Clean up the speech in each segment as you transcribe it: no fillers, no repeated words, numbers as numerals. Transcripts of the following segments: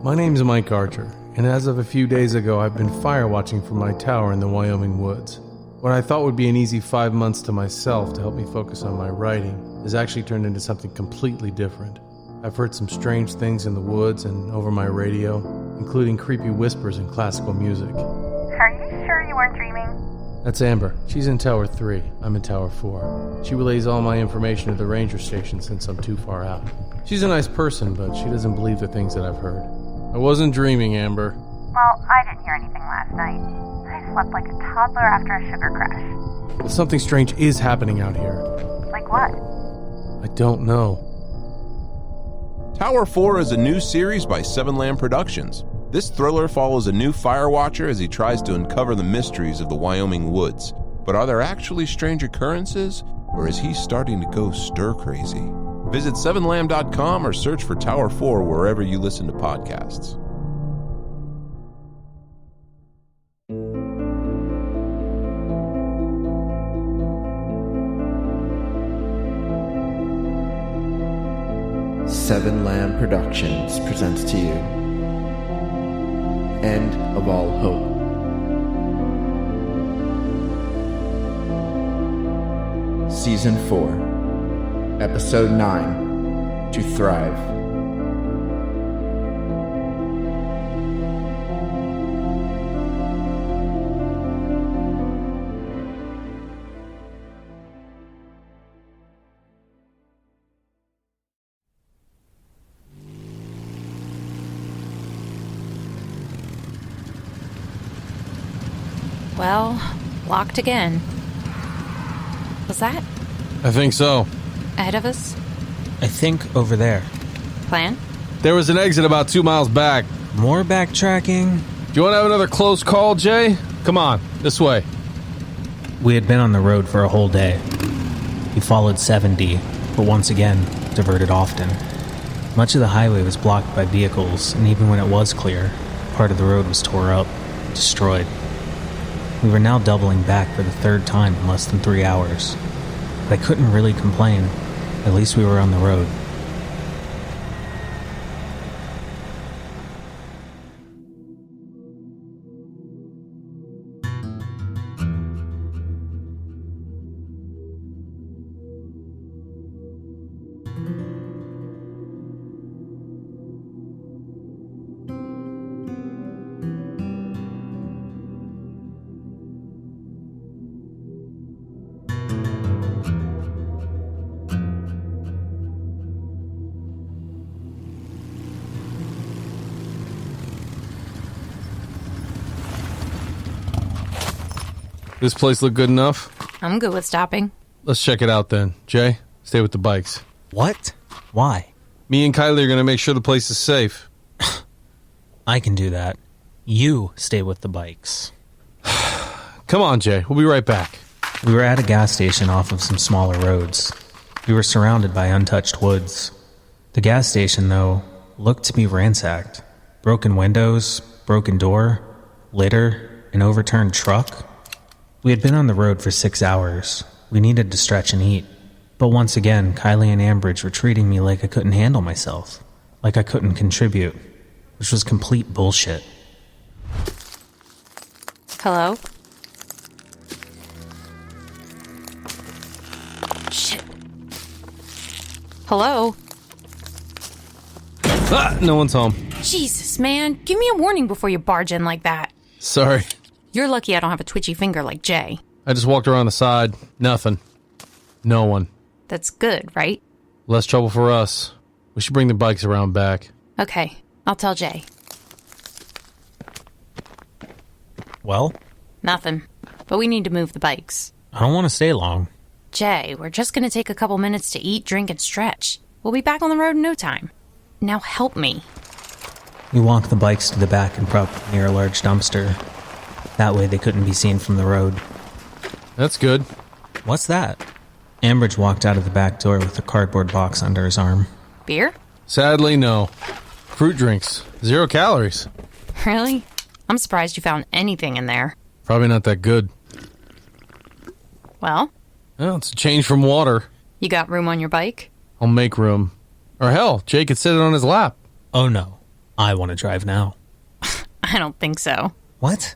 My name's Mike Archer, and as of a few days ago, I've been fire watching from my tower in the Wyoming woods. What I thought would be an easy 5 months to myself to help me focus on my writing has actually turned into something completely different. I've heard some strange things in the woods and over my radio, including creepy whispers and classical music. Are you sure you weren't dreaming? That's Amber. She's in Tower 3. I'm in Tower 4. She relays all my information to the ranger station since I'm too far out. She's a nice person, but she doesn't believe the things that I've heard. I wasn't dreaming, Amber. Well, I didn't hear anything last night. I slept like a toddler after a sugar crash. Well, something strange is happening out here. Like what? I don't know. Tower 4 is a new series by Seven Lamb Productions. This thriller follows a new fire watcher as he tries to uncover the mysteries of the Wyoming woods. But are there actually strange occurrences, or is he starting to go stir-crazy? Visit 7lamb.com or search for Tower 4 wherever you listen to podcasts. Seven Lamb Productions presents to you End of All Hope. Season 4, Episode 9, To Thrive. Well, locked again. Was that I think so. ahead of us? I think over there. Plan? There was an exit about 2 miles back. More backtracking? Do you want to have another close call, Jay? Come on, this way. We had been on the road for a whole day. We followed 70, but once again, diverted often. Much of the highway was blocked by vehicles, and even when it was clear, part of the road was tore up, destroyed. We were now doubling back for the third time in less than 3 hours. But I couldn't really complain. At least we were on the road. This place look good enough? I'm good with stopping. Let's check it out then. Jay, stay with the bikes. What? Why? Me and Kylie are going to make sure the place is safe. I can do that. You stay with the bikes. Come on, Jay. We'll be right back. We were at a gas station off of some smaller roads. We were surrounded by untouched woods. The gas station, though, looked to be ransacked. Broken windows, broken door, litter, an overturned truck. We had been on the road for 6 hours. We needed to stretch and eat. But once again, Kylie and Ambridge were treating me like I couldn't handle myself. Like I couldn't contribute. Which was complete bullshit. Hello? Shit. Hello? Ah, no one's home. Jesus, man. Give me a warning before you barge in like that. Sorry. You're lucky I don't have a twitchy finger like Jay. I just walked around the side. Nothing. No one. That's good, right? Less trouble for us. We should bring the bikes around back. Okay, I'll tell Jay. Well? Nothing. But we need to move the bikes. I don't want to stay long. Jay, we're just gonna take a couple minutes to eat, drink, and stretch. We'll be back on the road in no time. Now help me. We walked the bikes to the back and propped them near a large dumpster. That way they couldn't be seen from the road. That's good. What's that? Ambridge walked out of the back door with a cardboard box under his arm. Beer? Sadly, no. Fruit drinks. 0 calories. Really? I'm surprised you found anything in there. Probably not that good. Well, It's a change from water. you got room on your bike? I'll make room. Or hell, Jay could sit it on his lap. Oh no. I want to drive now. I don't think so. What?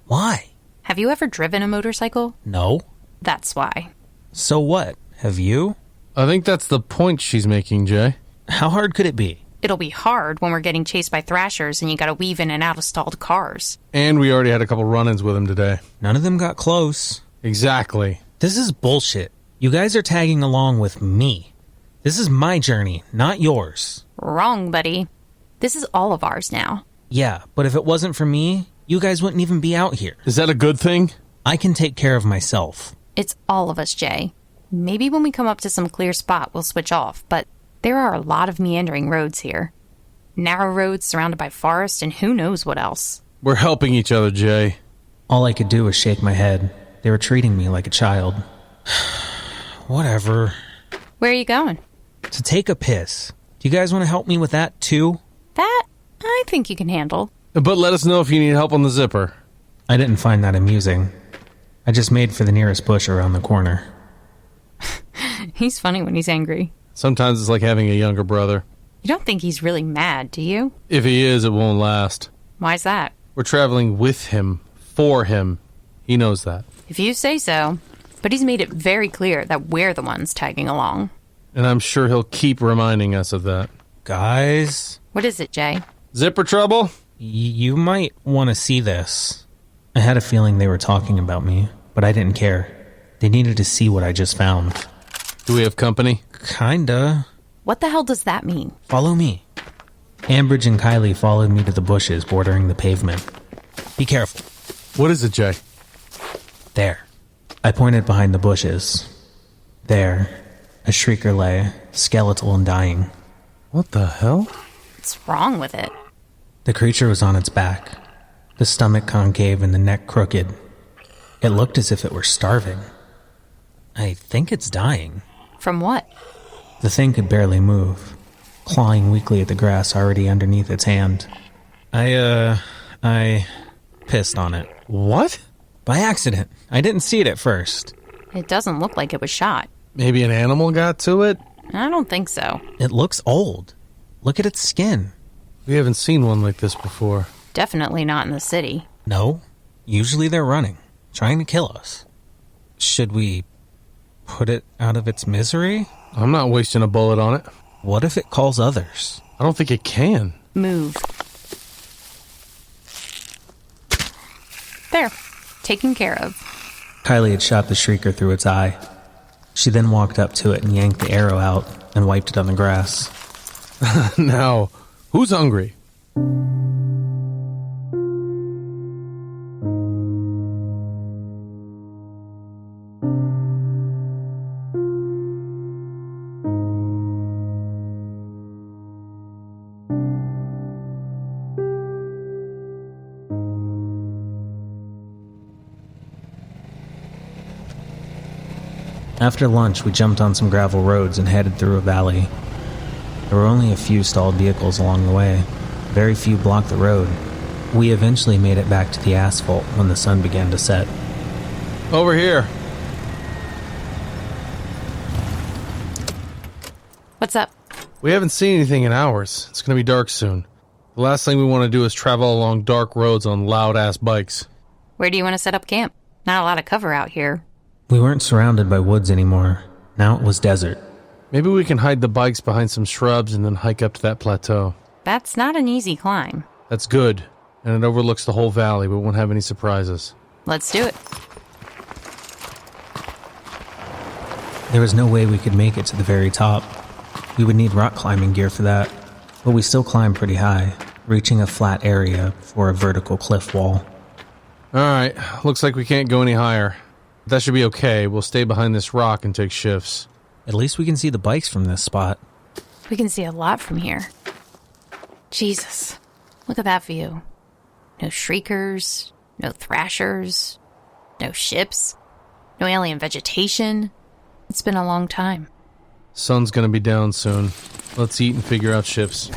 Why? Have you ever driven a motorcycle? No. That's why. So what? Have you? I think that's the point she's making, Jay. How hard could it be? It'll be hard when we're getting chased by thrashers and you gotta weave in and out of stalled cars. And we already had a couple run-ins with him today. None of them got close. Exactly. This is bullshit. You guys are tagging along with me. This is my journey, not yours. Wrong, buddy. This is all of ours now. Yeah, but if it wasn't for me, you guys wouldn't even be out here. Is that a good thing? I can take care of myself. It's all of us, Jay. Maybe when we come up to some clear spot, we'll switch off, but there are a lot of meandering roads here. Narrow roads surrounded by forest and who knows what else. We're helping each other, Jay. All I could do was shake my head. They were treating me like a child. Whatever. Where are you going? To take a piss. Do you guys want to help me with that, too? That, I think you can handle. But let us know if you need help on the zipper. I didn't find that amusing. I just made for the nearest bush around the corner. He's funny when he's angry. Sometimes it's like having a younger brother. You don't think he's really mad, do you? If he is, it won't last. Why's that? We're traveling with him, for him. He knows that. If you say so. But he's made it very clear that we're the ones tagging along. And I'm sure he'll keep reminding us of that. Guys? What is it, Jay? Zipper trouble? You might want to see this. I had a feeling they were talking about me, but I didn't care. They needed to see what I just found. Do we have company? Kinda. What the hell does that mean? Follow me. Ambridge and Kylie followed me to the bushes bordering the pavement. Be careful. What is it, Jay? There. I pointed behind the bushes. There. A shrieker lay, skeletal and dying. What the hell? What's wrong with it? The creature was on its back, the stomach concave and the neck crooked. It looked as if it were starving. I think it's dying. From what? The thing could barely move, clawing weakly at the grass already underneath its hand. I pissed on it. What? By accident. I didn't see it at first. It doesn't look like it was shot. Maybe an animal got to it? I don't think so. It looks old. Look at its skin. We haven't seen one like this before. Definitely not in the city. No. Usually they're running, trying to kill us. Should we put it out of its misery? I'm not wasting a bullet on it. What if it calls others? I don't think it can. Move. There. Taken care of. Kylie had shot the shrieker through its eye. She then walked up to it and yanked the arrow out and wiped it on the grass. Now, who's hungry? After lunch, we jumped on some gravel roads and headed through a valley. There were only a few stalled vehicles along the way. Very few blocked the road. We eventually made it back to the asphalt when the sun began to set. Over here. What's up? We haven't seen anything in hours. It's going to be dark soon. The last thing we want to do is travel along dark roads on loud-ass bikes. Where do you want to set up camp? Not a lot of cover out here. We weren't surrounded by woods anymore. Now it was desert. Maybe we can hide the bikes behind some shrubs and then hike up to that plateau. That's not an easy climb. That's good, and it overlooks the whole valley. We won't have any surprises. Let's do it. There was no way we could make it to the very top. We would need rock climbing gear for that. But we still climbed pretty high, reaching a flat area for a vertical cliff wall. Alright, looks like we can't go any higher. That should be okay. We'll stay behind this rock and take shifts. At least we can see the bikes from this spot. We can see a lot from here. Jesus, look at that view. No shriekers, no thrashers, no ships, no alien vegetation. It's been a long time. Sun's gonna be down soon. Let's eat and figure out shifts.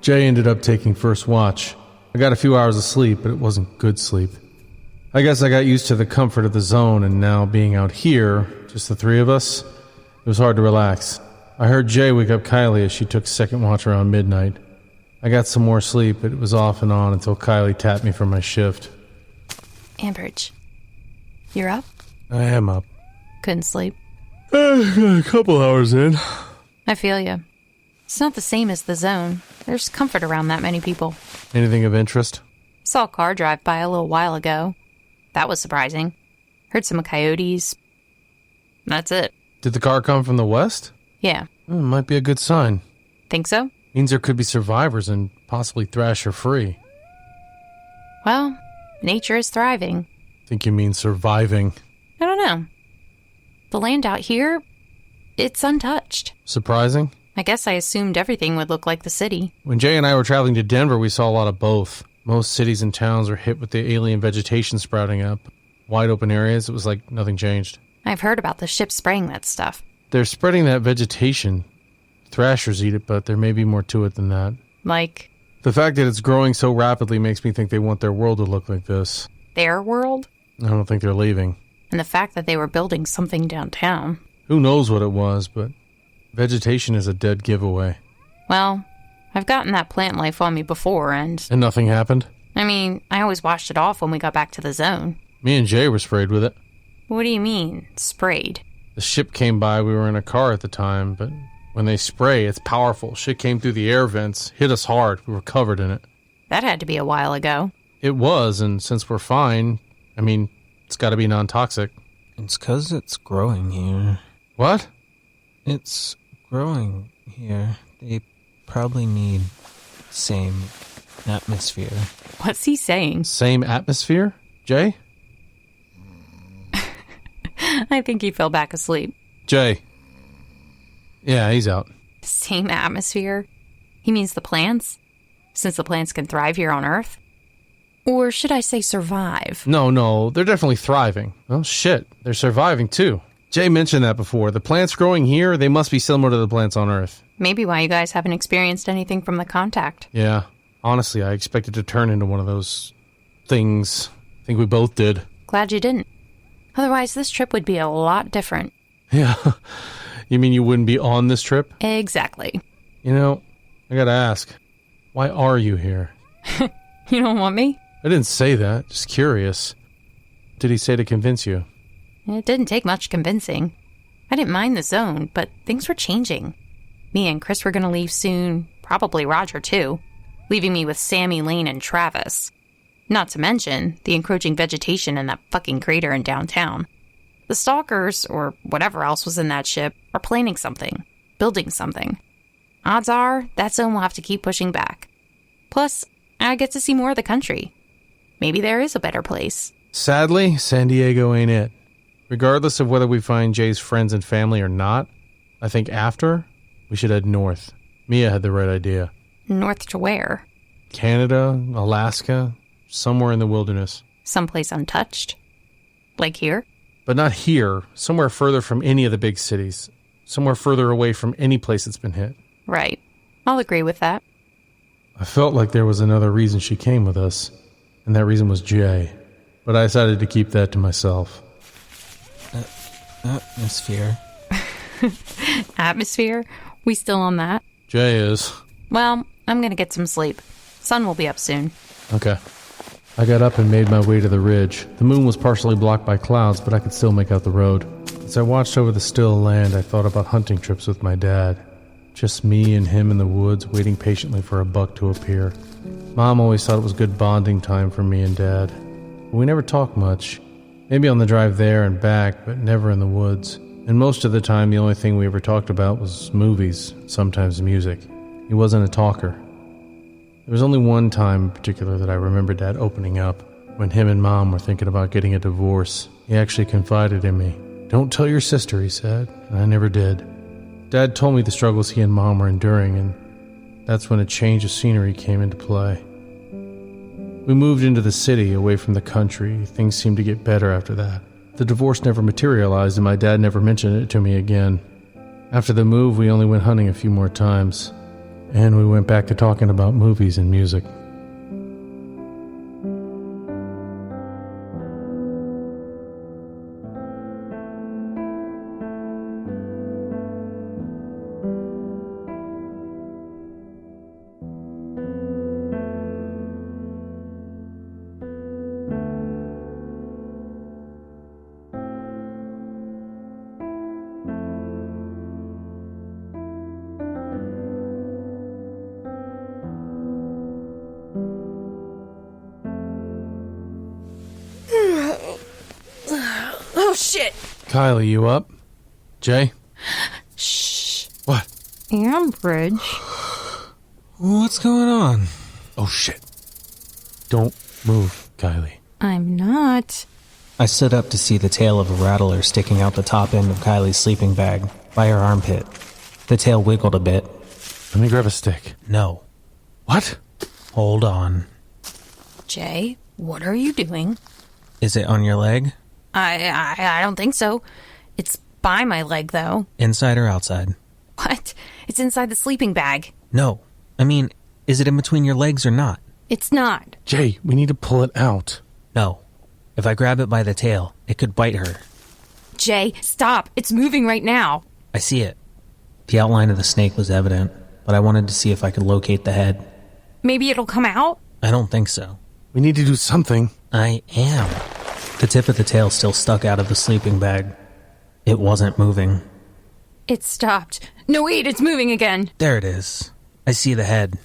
Jay ended up taking first watch. I got a few hours of sleep, but it wasn't good sleep. I guess I got used to the comfort of the zone, and now being out here, just the three of us, it was hard to relax. I heard Jay wake up Kylie as she took second watch around midnight. I got some more sleep, but it was off and on until Kylie tapped me for my shift. Ambridge, you're up? I am up. Couldn't sleep. A couple hours in. I feel you. It's not the same as the zone. There's comfort around that many people. Anything of interest? Saw a car drive by a little while ago. That was surprising. Heard some coyotes. That's it. Did the car come from the west? Yeah. Might be a good sign. Think so? Means there could be survivors and possibly Thrasher free. Well, nature is thriving. Think you mean surviving? I don't know. The land out here, it's untouched. Surprising? I guess I assumed everything would look like the city. When Jay and I were traveling to Denver, we saw a lot of both. Most cities and towns are hit with the alien vegetation sprouting up. Wide open areas, it was like nothing changed. I've heard about the ships spraying that stuff. They're spreading that vegetation. Thrashers eat it, but there may be more to it than that. Like? The fact that it's growing so rapidly makes me think they want their world to look like this. Their world? I don't think they're leaving. And the fact that they were building something downtown. Who knows what it was, but vegetation is a dead giveaway. Well, I've gotten that plant life on me before, and nothing happened? I mean, I always washed it off when we got back to the zone. Me and Jay were sprayed with it. What do you mean, sprayed? The ship came by, we were in a car at the time, but when they spray, it's powerful. Shit came through the air vents, hit us hard, we were covered in it. That had to be a while ago. It was, and since we're fine, I mean, it's gotta be non-toxic. It's 'cause it's growing here. What? It's growing here. They probably need same atmosphere. What's he saying? Same atmosphere? Jay? I think he fell back asleep. Jay. Yeah, he's out. Same atmosphere? He means the plants? Since the plants can thrive here on Earth? Or should I say survive? No, they're definitely thriving. Oh, shit, they're surviving too. Jay mentioned that before. The plants growing here, they must be similar to the plants on Earth. Maybe why you guys haven't experienced anything from the contact. Yeah, honestly, I expected to turn into one of those things. I think we both did. Glad you didn't. Otherwise, this trip would be a lot different. Yeah. You mean you wouldn't be on this trip? Exactly. You know, I gotta ask, why are you here? You don't want me? I didn't say that, just curious. What did he say to convince you? It didn't take much convincing. I didn't mind the zone, but things were changing. Me and Chris were going to leave soon, probably Roger too, leaving me with Sammy, Lane, and Travis. Not to mention the encroaching vegetation in that fucking crater in downtown. The stalkers, or whatever else was in that ship, are planning something, building something. Odds are, that zone will have to keep pushing back. Plus, I get to see more of the country. Maybe there is a better place. Sadly, San Diego ain't it. Regardless of whether we find Jay's friends and family or not, I think after, we should head north. Mia had the right idea. North to where? Canada, Alaska, somewhere in the wilderness. Someplace untouched? Like here? But not here, somewhere further from any of the big cities. Somewhere further away from any place that's been hit. Right. I'll agree with that. I felt like there was another reason she came with us, and that reason was Jay. But I decided to keep that to myself. Atmosphere. Atmosphere? We still on that? Jay is. Well, I'm gonna get some sleep. Sun will be up soon. Okay. I got up and made my way to the ridge. The moon was partially blocked by clouds, but I could still make out the road. As I watched over the still land, I thought about hunting trips with my dad. Just me and him in the woods, waiting patiently for a buck to appear. Mom always thought it was good bonding time for me and Dad. But we never talked much. Maybe on the drive there and back, but never in the woods. And most of the time, the only thing we ever talked about was movies, sometimes music. He wasn't a talker. There was only one time in particular that I remember Dad opening up, when him and Mom were thinking about getting a divorce. He actually confided in me. "Don't tell your sister," he said, and I never did. Dad told me the struggles he and Mom were enduring, and that's when a change of scenery came into play. We moved into the city, away from the country. Things seemed to get better after that. The divorce never materialized, and my dad never mentioned it to me again. After the move, we only went hunting a few more times. and we went back to talking about movies and music. Oh, shit! Kylie, you up? Jay? Shh. What? Ambridge. What's going on? Oh, shit. Don't move, Kylie. I'm not. I stood up to see the tail of a rattler sticking out the top end of Kylie's sleeping bag by her armpit. The tail wiggled a bit. Let me grab a stick. No. What? Hold on. Jay, what are you doing? Is it on your leg? I don't think so. It's by my leg, though. Inside or outside? What? It's inside the sleeping bag. No. I mean, is it in between your legs or not? It's not. Jay, we need to pull it out. No. If I grab it by the tail, it could bite her. Jay, stop. It's moving right now. I see it. The outline of the snake was evident, but I wanted to see if I could locate the head. Maybe it'll come out? I don't think so. We need to do something. I am. The tip of the tail still stuck out of the sleeping bag. It wasn't moving. It stopped. No, wait, it's moving again. There it is. I see the head.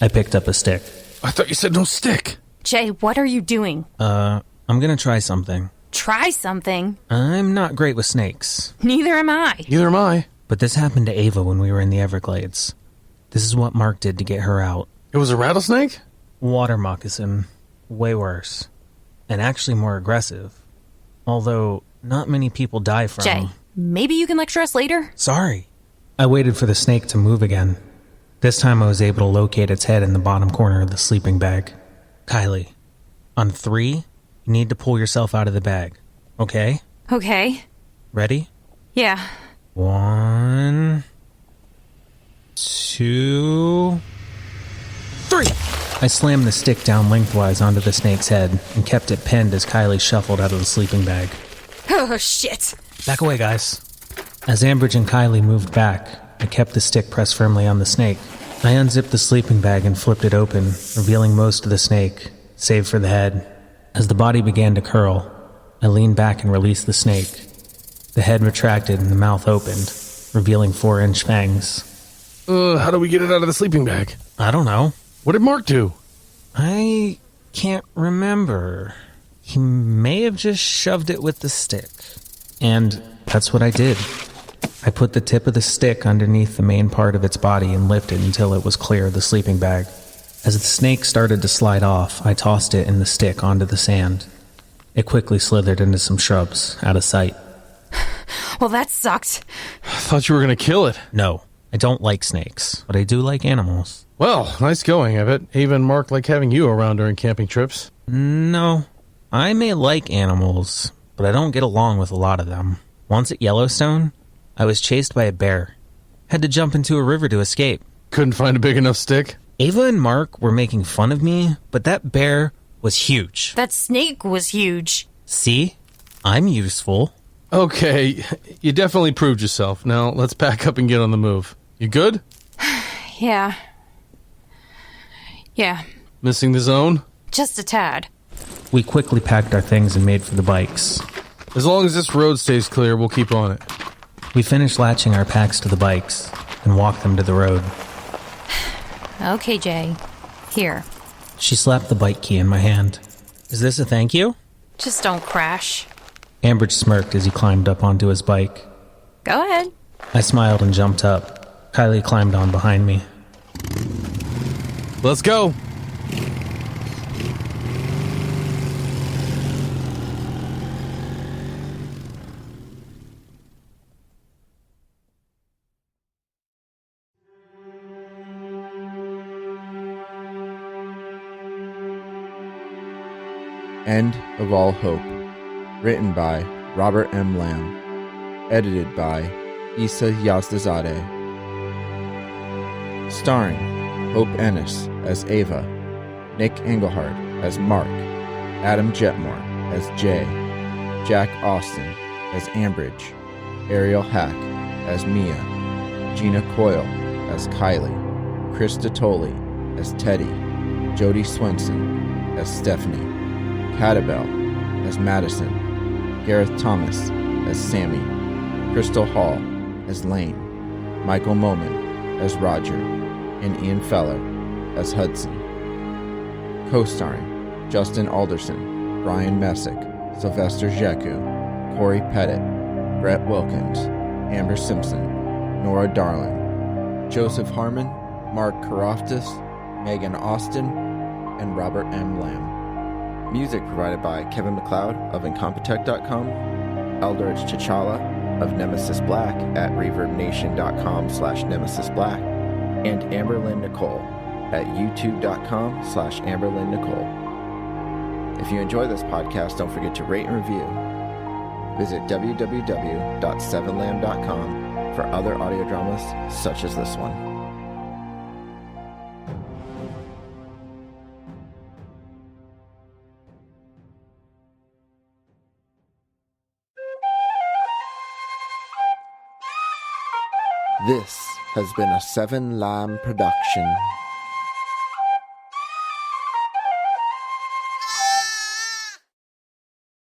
I picked up a stick. I thought you said no stick. Jay, what are you doing? I'm gonna try something. Try something. I'm not great with snakes. Neither am I. Neither am I. But this happened to Ava when we were in the Everglades. This is what Mark did to get her out. It was a rattlesnake? Water moccasin. Way worse. And actually more aggressive. Although, not many people die from... Jay, maybe you can lecture us later? Sorry. I waited for the snake to move again. This time I was able to locate its head in the bottom corner of the sleeping bag. Kylie, on 3, you need to pull yourself out of the bag. Okay? Okay. Ready? Yeah. 1, 2, 3! I slammed the stick down lengthwise onto the snake's head and kept it pinned as Kylie shuffled out of the sleeping bag. Oh, shit. Back away, guys. As Ambridge and Kylie moved back, I kept the stick pressed firmly on the snake. I unzipped the sleeping bag and flipped it open, revealing most of the snake, save for the head. As the body began to curl, I leaned back and released the snake. The head retracted and the mouth opened, revealing 4-inch fangs. How do we get it out of the sleeping bag? I don't know. What did Mark do? I can't remember. He may have just shoved it with the stick. And that's what I did. I put the tip of the stick underneath the main part of its body and lifted until it was clear of the sleeping bag. As the snake started to slide off, I tossed it and the stick onto the sand. It quickly slithered into some shrubs, out of sight. Well, that sucked. I thought you were going to kill it. No, I don't like snakes, but I do like animals. Well, nice going, I bet. Ava and Mark like having you around during camping trips. No, I may like animals, but I don't get along with a lot of them. Once at Yellowstone, I was chased by a bear. Had to jump into a river to escape. Couldn't find a big enough stick? Ava and Mark were making fun of me, but that bear was huge. That snake was huge. See? I'm useful. Okay, you definitely proved yourself. Now, let's pack up and get on the move. You good? Yeah. Yeah. Missing the zone? Just a tad. We quickly packed our things and made for the bikes. As long as this road stays clear, we'll keep on it. We finished latching our packs to the bikes and walked them to the road. Okay, Jay. Here. She slapped the bike key in my hand. Is this a thank you? Just don't crash. Ambridge smirked as he climbed up onto his bike. Go ahead. I smiled and jumped up. Kylie climbed on behind me. Let's go! End of All Hope. Written by Robert M. Lamb. Edited by Issa Yazdazadeh. Starring Hope Ennis as Ava, Nick Engelhard as Mark, Adam Jetmore as Jay, Jack Austin as Ambridge, Ariel Hack as Mia, Gina Coyle as Kylie, Chris Datoli as Teddy, Jodie Swenson as Stephanie, Catabel as Madison, Gareth Thomas as Sammy, Crystal Hall as Lane, Michael Moman as Roger, and Ian Feller as Hudson. Co-starring Justin Alderson, Brian Messick, Sylvester Jeku, Corey Pettit, Brett Wilkins, Amber Simpson, Nora Darling, Joseph Harmon, Mark Karoftis, Megan Austin, and Robert M. Lamb. Music provided by Kevin MacLeod of Incompetech.com, Eldridge T'Challa of Nemesis Black at ReverbNation.com/NemesisBlack, and Amberlynn Nicole at YouTube.com/AmberlynN Nicole. If you enjoy this podcast, don't forget to rate and review. Visit www.7lamb.com for other audio dramas such as this one. This has been a 7 Lamb production.